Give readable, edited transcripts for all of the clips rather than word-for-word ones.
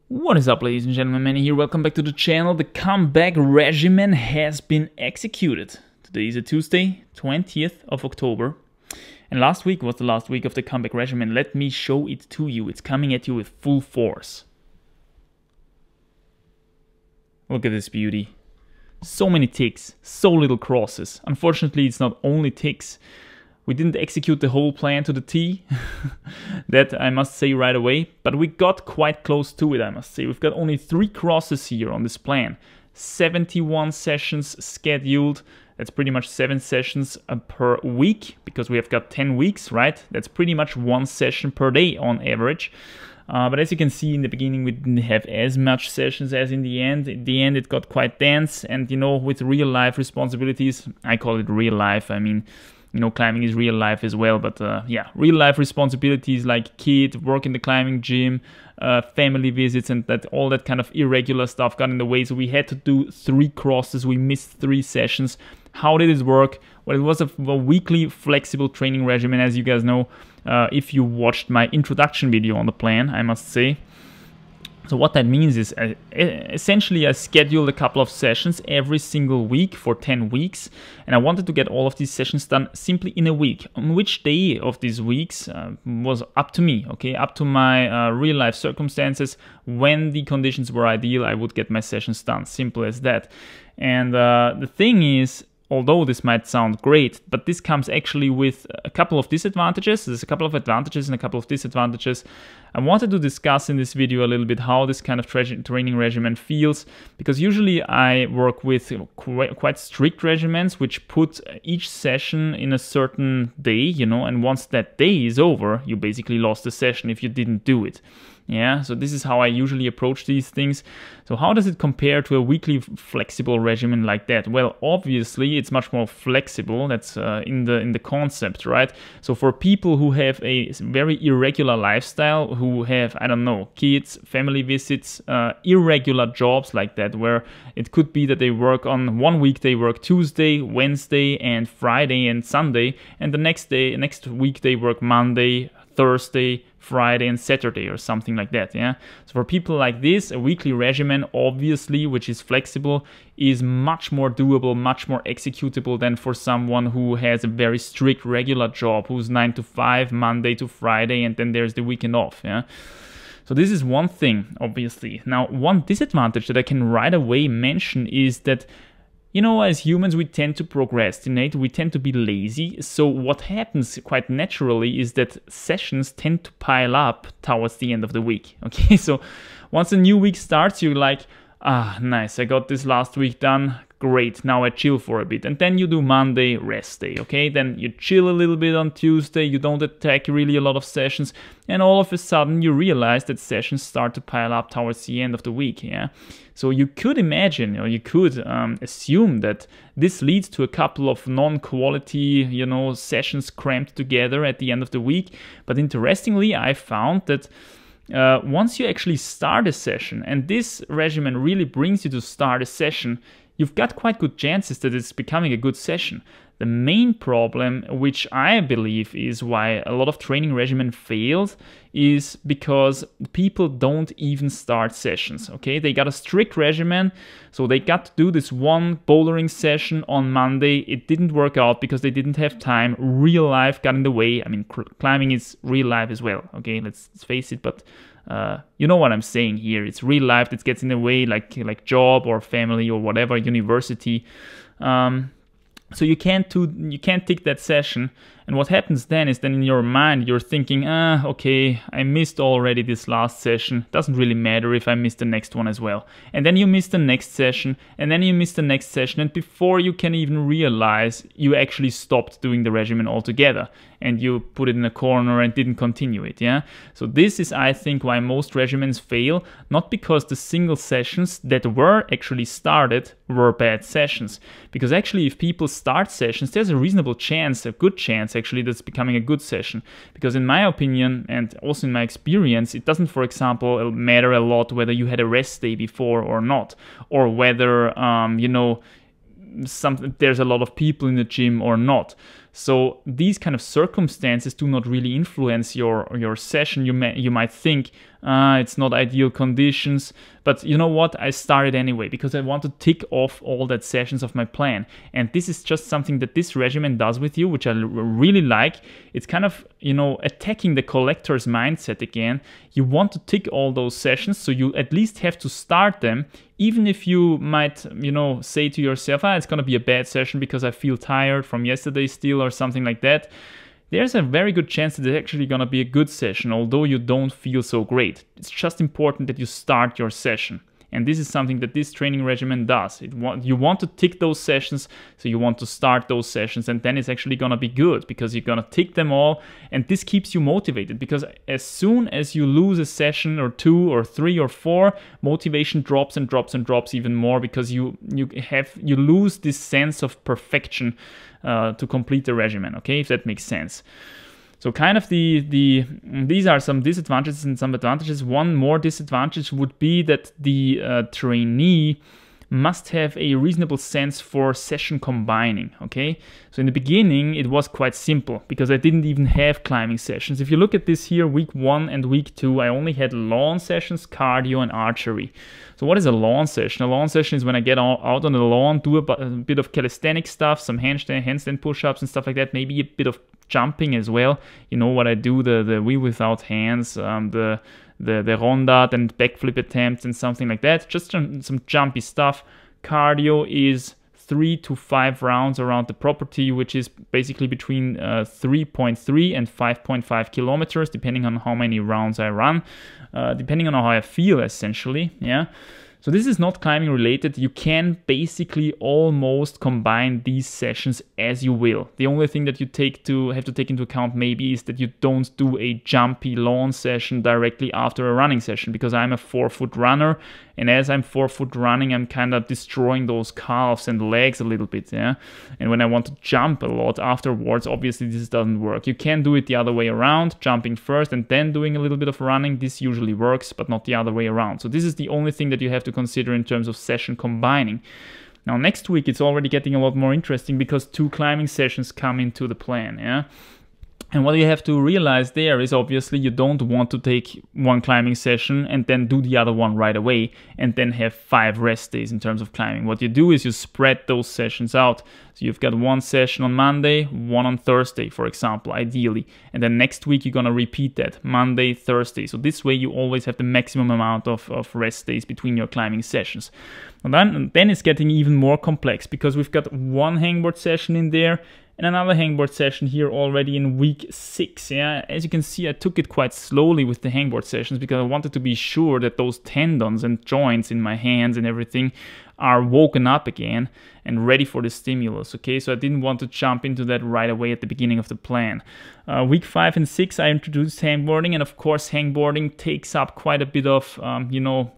What is up, ladies and gentlemen, Manny here, welcome back to the channel. The comeback regimen has been executed. Today is a Tuesday, 20th of October. And last week was the last week of the comeback regimen. Let me show it to you. It's coming at you with full force. Look at this beauty. So many ticks, so little crosses. Unfortunately, it's not only ticks. We didn't execute the whole plan to the T, that I must say right away, but we got quite close to it, I must say. We've got only 3 crosses here on this plan. 71 sessions scheduled. That's pretty much 7 sessions per week, because we have got 10 weeks, right? That's pretty much 1 session per day on average. But as you can see, in the beginning we didn't have as much sessions as in the end. In the end it got quite dense, and you know, with real life responsibilities, I call it real life, I mean, you know, climbing is real life as well, but yeah, real life responsibilities like kid, work in the climbing gym, family visits, and all that kind of irregular stuff got in the way. So we had to do 3 crosses. We missed 3 sessions. How did it work? Well, it was a weekly flexible training regimen, as you guys know, if you watched my introduction video on the plan, I must say. So what that means is essentially I scheduled a couple of sessions every single week for 10 weeks, and I wanted to get all of these sessions done simply in a week. On which day of these weeks was up to me, okay, up to my real life circumstances. When the conditions were ideal, I would get my sessions done, simple as that. And the thing is, although this might sound great, but this comes actually with a couple of disadvantages. There's a couple of advantages and a couple of disadvantages. I wanted to discuss in this video a little bit how this kind of training regimen feels, because usually I work with quite strict regimens which put each session in a certain day, you know, and once that day is over, you basically lost the session if you didn't do it. Yeah, so this is how I usually approach these things. So how does it compare to a weekly flexible regimen like that? Well, obviously it's much more flexible. That's in the concept, right? So for people who have a very irregular lifestyle, who have, I don't know, kids, family visits, irregular jobs like that, where it could be that they work on one week, they work Tuesday, Wednesday, and Friday and Sunday, and the next week they work Monday, Thursday, Friday, and Saturday, or something like that. Yeah, so for people like this, a weekly regimen, obviously, which is flexible, is much more doable, much more executable than for someone who has a very strict regular job, who's 9 to 5, Monday to Friday, and then there's the weekend off. Yeah. So this is one thing, obviously. Now, one disadvantage that I can right away mention is that, you know, as humans, we tend to procrastinate, we tend to be lazy. So what happens quite naturally is that sessions tend to pile up towards the end of the week. Okay, so once a new week starts, you're like, ah, nice, I got this last week done. Great, now I chill for a bit. And then you do Monday, rest day, okay? Then you chill a little bit on Tuesday, you don't attack really a lot of sessions, and all of a sudden you realize that sessions start to pile up towards the end of the week, yeah? So you could imagine, or you could assume that this leads to a couple of non-quality, you know, sessions cramped together at the end of the week. But interestingly, I found that once you actually start a session, and this regimen really brings you to start a session, you've got quite good chances that it's becoming a good session. The main problem, which I believe is why a lot of training regimen failed, is because people don't even start sessions, okay? They got a strict regimen, so they got to do this one bouldering session on Monday. It didn't work out because they didn't have time. Real life got in the way. I mean, climbing is real life as well, okay? Let's face it, but you know what I'm saying here. It's real life that gets in the way, like job or family or whatever, university. So you can't take that session, and what happens then is, then in your mind you're thinking, okay, I missed already this last session, doesn't really matter if I miss the next one as well. And then you miss the next session, and then you miss the next session, and before you can even realize, you actually stopped doing the regimen altogether, and you put it in a corner and didn't continue it, yeah? So this is, I think, why most regimens fail, not because the single sessions that were actually started were bad sessions. Because actually, if people start sessions, there's a reasonable chance, a good chance actually, that's becoming a good session. Because in my opinion, and also in my experience, it doesn't, for example, matter a lot whether you had a rest day before or not, or whether, you know, there's a lot of people in the gym or not. So these kind of circumstances do not really influence your session. You might think it's not ideal conditions, but you know what? I started anyway because I want to tick off all that sessions of my plan. And this is just something that this regimen does with you, which I really like. It's kind of, attacking the collector's mindset again. You want to tick all those sessions, so you at least have to start them, even if you might, say to yourself, it's going to be a bad session because I feel tired from yesterday still or something like that. There's a very good chance that it's actually going to be a good session, although you don't feel so great. It's just important that you start your session. And this is something that this training regimen does. You want to tick those sessions, so you want to start those sessions, and then it's actually going to be good because you're going to tick them all, and this keeps you motivated, because as soon as you lose a session or 2 or 3 or 4, motivation drops and drops and drops even more, because you lose this sense of perfection to complete the regimen, okay, if that makes sense. So kind of these are some disadvantages and some advantages. One more disadvantage would be that the trainee must have a reasonable sense for session combining, okay? So in the beginning, it was quite simple because I didn't even have climbing sessions. If you look at this here, week 1 and week 2, I only had lawn sessions, cardio, and archery. So what is a lawn session? A lawn session is when I get out on the lawn, do a bit of calisthenic stuff, some handstand push-ups and stuff like that, maybe a bit of jumping as well. You know what I do, the wheel without hands, the rondat and backflip attempts and something like that. Just some jumpy stuff. Cardio is 3 to 5 rounds around the property, which is basically between 3.3 and 5.5 kilometers, depending on how many rounds I run, depending on how I feel, essentially. Yeah. So this is not climbing related. You can basically almost combine these sessions as you will. The only thing that you have to take into account maybe is that you don't do a jumpy lawn session directly after a running session, because I'm a 4-foot runner, and as I'm 4-foot running, I'm kind of destroying those calves and legs a little bit, yeah. And when I want to jump a lot afterwards, obviously this doesn't work. You can do it the other way around, jumping first and then doing a little bit of running. This usually works, but not the other way around. So this is the only thing that you have to consider in terms of session combining. Now next week it's already getting a lot more interesting because 2 climbing sessions come into the plan, yeah. And what you have to realize there is obviously you don't want to take 1 climbing session and then do the other one right away and then have 5 rest days in terms of climbing. What you do is you spread those sessions out. So you've got 1 session on Monday, 1 on Thursday, for example, ideally. And then next week you're going to repeat that, Monday, Thursday. So this way you always have the maximum amount of rest days between your climbing sessions. And then it's getting even more complex because we've got 1 hangboard session in there and another hangboard session here already in week 6. Yeah, as you can see, I took it quite slowly with the hangboard sessions because I wanted to be sure that those tendons and joints in my hands and everything are woken up again and ready for the stimulus, okay? So I didn't want to jump into that right away at the beginning of the plan. Week 5 and 6, I introduced hangboarding, and of course hangboarding takes up quite a bit of,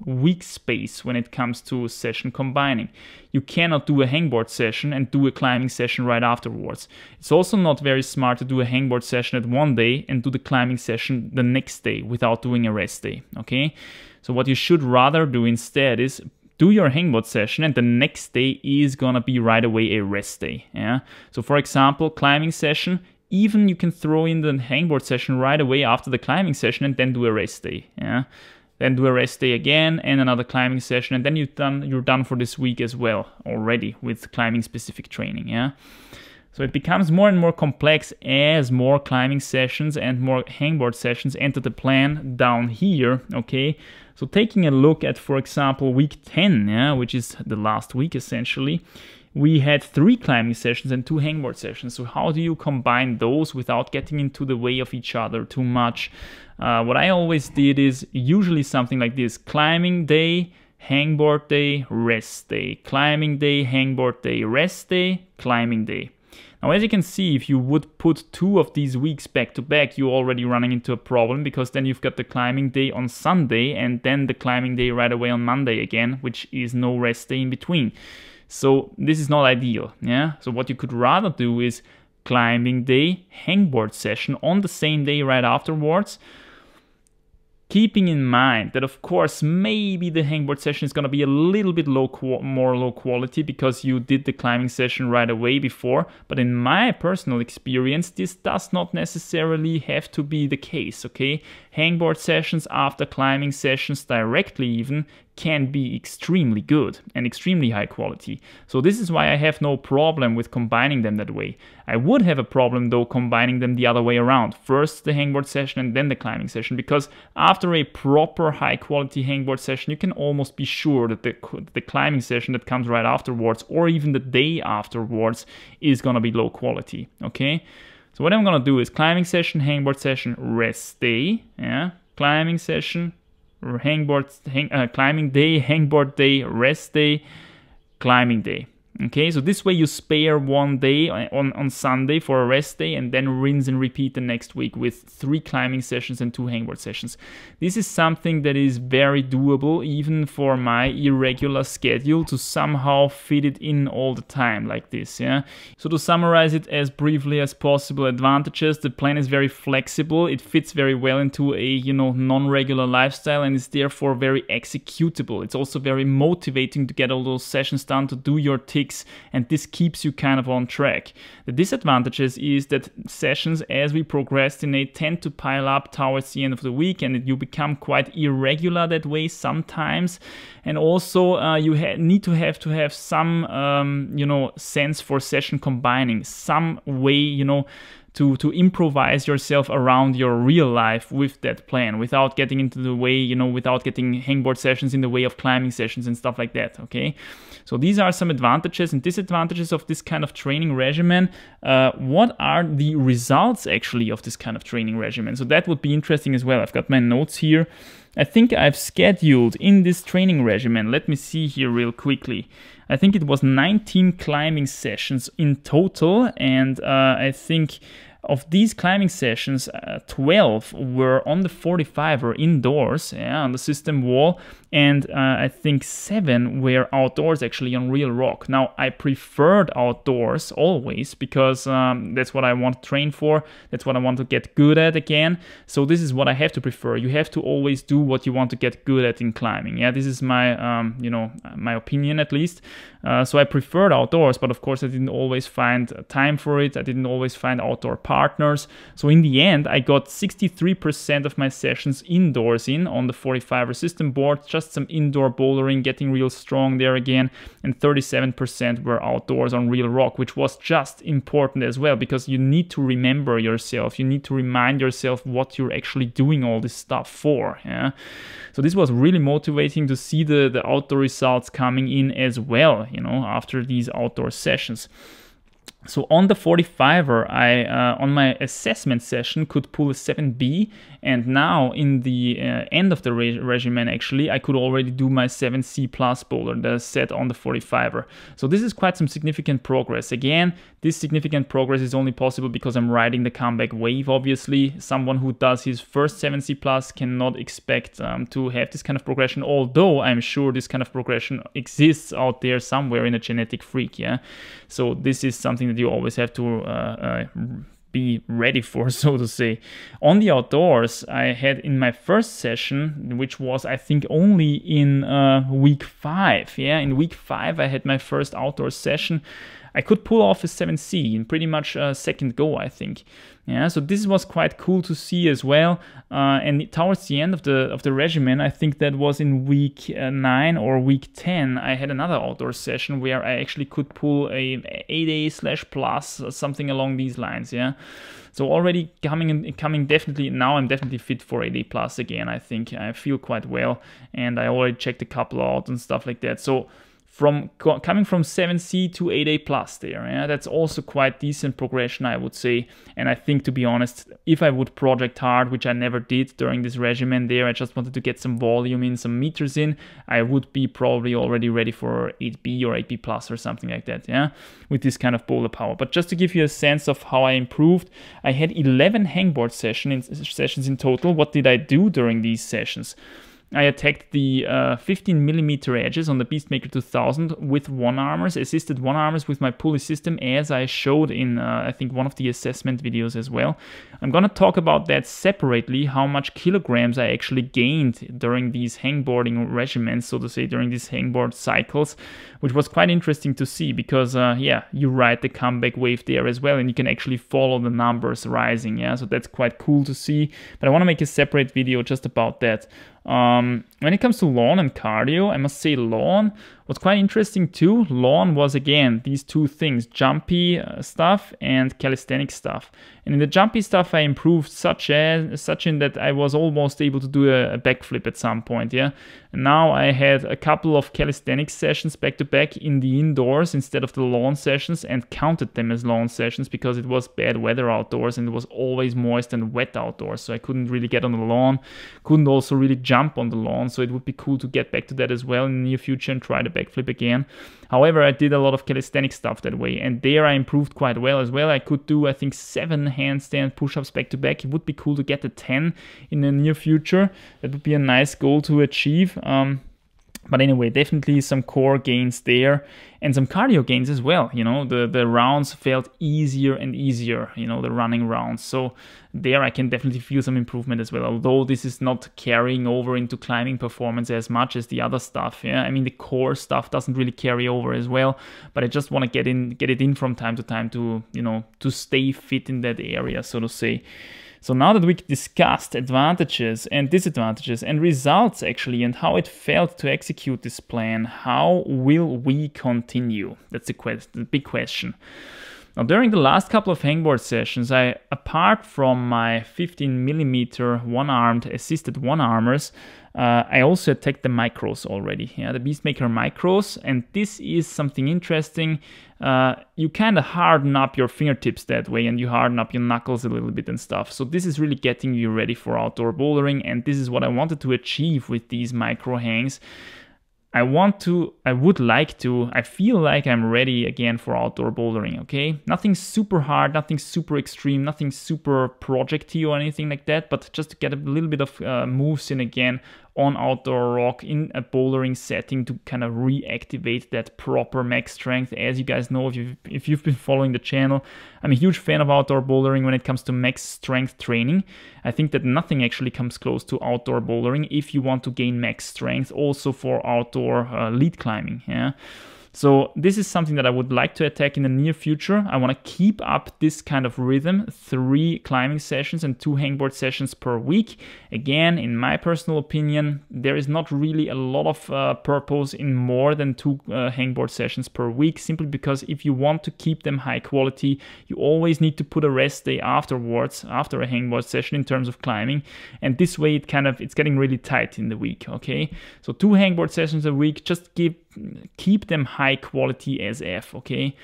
week space when it comes to session combining. You cannot do a hangboard session and do a climbing session right afterwards. It's also not very smart to do a hangboard session at one day and do the climbing session the next day without doing a rest day, okay? So what you should rather do instead is do your hangboard session, and the next day is gonna be right away a rest day. Yeah. So for example, climbing session, even you can throw in the hangboard session right away after the climbing session and then do a rest day. Yeah. Then do a rest day again and another climbing session, and then you're done for this week as well already with climbing specific training. Yeah. So it becomes more and more complex as more climbing sessions and more hangboard sessions enter the plan down here, okay? So taking a look at, for example, week 10, yeah, which is the last week essentially, we had 3 climbing sessions and 2 hangboard sessions. So how do you combine those without getting into the way of each other too much? What I always did is usually something like this: climbing day, hangboard day, rest day, climbing day, hangboard day, rest day, climbing day. Now, as you can see, if you would put 2 of these weeks back to back, you're already running into a problem, because then you've got the climbing day on Sunday and then the climbing day right away on Monday again, which is no rest day in between. So this is not ideal, yeah? So what you could rather do is climbing day, hangboard session on the same day right afterwards. keeping in mind that, of course, maybe the hangboard session is going to be a little bit more low quality because you did the climbing session right away before. But in my personal experience, this does not necessarily have to be the case, okay? Hangboard sessions after climbing sessions directly even can be extremely good and extremely high quality. So this is why I have no problem with combining them that way. I would have a problem though combining them the other way around. First the hangboard session and then the climbing session, because after a proper high quality hangboard session, you can almost be sure that the climbing session that comes right afterwards or even the day afterwards is gonna be low quality, okay? So what I'm gonna do is climbing session, hangboard session, rest day, yeah, climbing session, climbing day, hangboard day, rest day, climbing day. Okay, so this way you spare one day on Sunday for a rest day and then rinse and repeat the next week with 3 climbing sessions and 2 hangboard sessions. This is something that is very doable even for my irregular schedule to somehow fit it in all the time like this, yeah. So to summarize it as briefly as possible, advantages: the plan is very flexible, it fits very well into a non-regular lifestyle and is therefore very executable. It's also very motivating to get all those sessions done, to do your ticks, and this keeps you kind of on track. The disadvantages is that sessions, as we procrastinate, tend to pile up towards the end of the week, and you become quite irregular that way sometimes. And also you need to have some sense for session combining, some way to improvise yourself around your real life with that plan without getting into the way, without getting hangboard sessions in the way of climbing sessions and stuff like that, okay? So these are some advantages and disadvantages of this kind of training regimen. What are the results actually of this kind of training regimen? So that would be interesting as well. I've got my notes here. I think I've scheduled in this training regimen, let me see here real quickly. I think it was 19 climbing sessions in total, and I think of these climbing sessions, 12 were on the 45er indoors, yeah, on the system wall, and I think 7 were outdoors actually on real rock. Now, I preferred outdoors always because that's what I want to train for, that's what I want to get good at again. So this is what I have to prefer. You have to always do what you want to get good at in climbing. Yeah, this is my my opinion at least. So I preferred outdoors, but of course I didn't always find time for it. I didn't always find outdoor partners. So in the end, I got 63% of my sessions indoors on the 45er system board, just some indoor bouldering, getting real strong there again, and 37% were outdoors on real rock, which was just important as well, because you need to remember yourself. You need to remind yourself what you're actually doing all this stuff for. Yeah. So this was really motivating to see the outdoor results coming in as well, after these outdoor sessions. So on the 45er, I on my assessment session could pull a 7B, and now in the end of the regimen actually I could already do my 7C plus boulder that is set on the 45er. So this is quite some significant progress. Again, this significant progress is only possible because I'm riding the comeback wave, obviously. Someone who does his first 7C plus cannot expect to have this kind of progression, although I'm sure this kind of progression exists out there somewhere in a genetic freak, yeah. So this is something that you always have to be ready for, so to say. On the outdoors, I had in my first session, which was I think only in week 5, yeah, in week 5 I had my first outdoor session. I could pull off a 7C in pretty much a second go, I think. Yeah, so this was quite cool to see as well. And towards the end of the regimen, I think that was in week 9 or week 10, I had another outdoor session where I actually could pull a 8A/plus, something along these lines. Yeah, so already coming definitely now. I'm definitely fit for 8A+ again. I think I feel quite well, and I already checked a couple out and stuff like that. So coming from 7C to 8A+ there, yeah, that's also quite decent progression, I would say. And I think, to be honest, if I would project hard, which I never did during this regimen there, I just wanted to get some volume in, some meters in, I would be probably already ready for 8B or 8B+ or something like that, yeah, with this kind of boulder power. But just to give you a sense of how I improved, I had 11 hangboard sessions in total. What did I do during these sessions? I attacked the 15mm edges on the Beastmaker 2000 with one-armers, assisted one-armers with my pulley system, as I showed in, I think, one of the assessment videos as well. I'm gonna talk about that separately, how much kilograms I actually gained during these hangboarding regimens, so to say, during these hangboard cycles, which was quite interesting to see because, yeah, you ride the comeback wave there as well, and you can actually follow the numbers rising, yeah, so that's quite cool to see. But I want to make a separate video just about that. When it comes to lawn and cardio, I must say lawn was quite interesting too. Lawn was, again, these two things, jumpy stuff and calisthenic stuff. And in the jumpy stuff, I improved such in that I was almost able to do a backflip at some point, yeah. And now I had a couple of calisthenic sessions back to back in the indoors instead of the lawn sessions, and counted them as lawn sessions because it was bad weather outdoors and it was always moist and wet outdoors. So I couldn't really get on the lawn, couldn't also really jump on the lawn. So it would be cool to get back to that as well in the near future and try the backflip again. However, I did a lot of calisthenic stuff that way, and there I improved quite well as well. I could do, I think, 7 handstand push-ups back to back. It would be cool to get to 10 in the near future. That would be a nice goal to achieve. But anyway, definitely some core gains there and some cardio gains as well. You know, the rounds felt easier and easier, you know, the running rounds. So there I can definitely feel some improvement as well, although this is not carrying over into climbing performance as much as the other stuff. Yeah, I mean, the core stuff doesn't really carry over as well, but I just want to get it in from time to time to, you know, to stay fit in that area, so to say. So now that we discussed advantages and disadvantages and results actually, and how it felt to execute this plan, how will we continue? That's the big question. Now, during the last couple of hangboard sessions, apart from my 15mm one-armed assisted one-armers, I also attacked the micros already, yeah, the Beastmaker micros, and this is something interesting. You kind of harden up your fingertips that way, and you harden up your knuckles a little bit and stuff. So this is really getting you ready for outdoor bouldering, and this is what I wanted to achieve with these micro hangs. I feel like I'm ready again for outdoor bouldering, okay? Nothing super hard, nothing super extreme, nothing super projecty or anything like that, but just to get a little bit of moves in again on outdoor rock in a bouldering setting to kind of reactivate that proper max strength. As you guys know, if you've been following the channel, I'm a huge fan of outdoor bouldering when it comes to max strength training. I think that nothing actually comes close to outdoor bouldering if you want to gain max strength also for outdoor lead climbing, yeah. So this is something that I would like to attack in the near future. I want to keep up this kind of rhythm, 3 climbing sessions and 2 hangboard sessions per week. Again, in my personal opinion, there is not really a lot of purpose in more than 2 hangboard sessions per week, simply because if you want to keep them high quality, you always need to put a rest day afterwards, after a hangboard session in terms of climbing. And this way it's getting really tight in the week, okay? So 2 hangboard sessions a week, just keep them high quality as F, okay?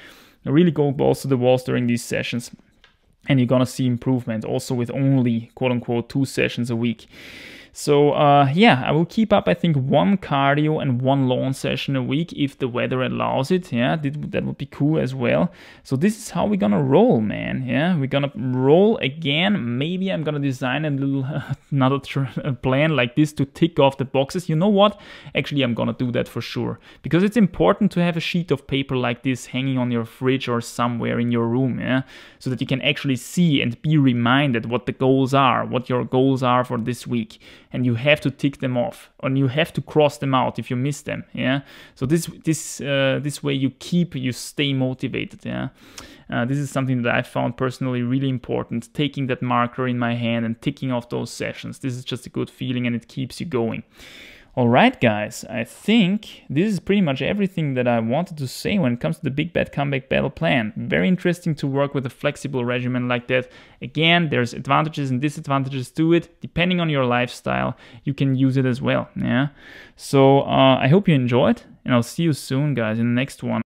Really go balls to the walls during these sessions, and you're gonna see improvement also with only quote-unquote 2 sessions a week. So yeah, I will keep up, I think, 1 cardio and 1 lawn session a week if the weather allows it. Yeah, that would be cool as well. So this is how we're gonna roll, man. Yeah, we're gonna roll again. Maybe I'm gonna design a little another plan like this to tick off the boxes. You know what? Actually, I'm gonna do that for sure, because it's important to have a sheet of paper like this hanging on your fridge or somewhere in your room, yeah, so that you can actually see and be reminded what the goals are, what your goals are for this week. And you have to tick them off, and you have to cross them out if you miss them. Yeah. So this way you stay motivated. Yeah. This is something that I found personally really important. Taking that marker in my hand and ticking off those sessions. This is just a good feeling, and it keeps you going. Alright guys, I think this is pretty much everything that I wanted to say when it comes to the Big Bad Comeback Battle Plan. Very interesting to work with a flexible regimen like that. Again, there's advantages and disadvantages to it. Depending on your lifestyle, you can use it as well. Yeah. So I hope you enjoyed, and I'll see you soon guys in the next one.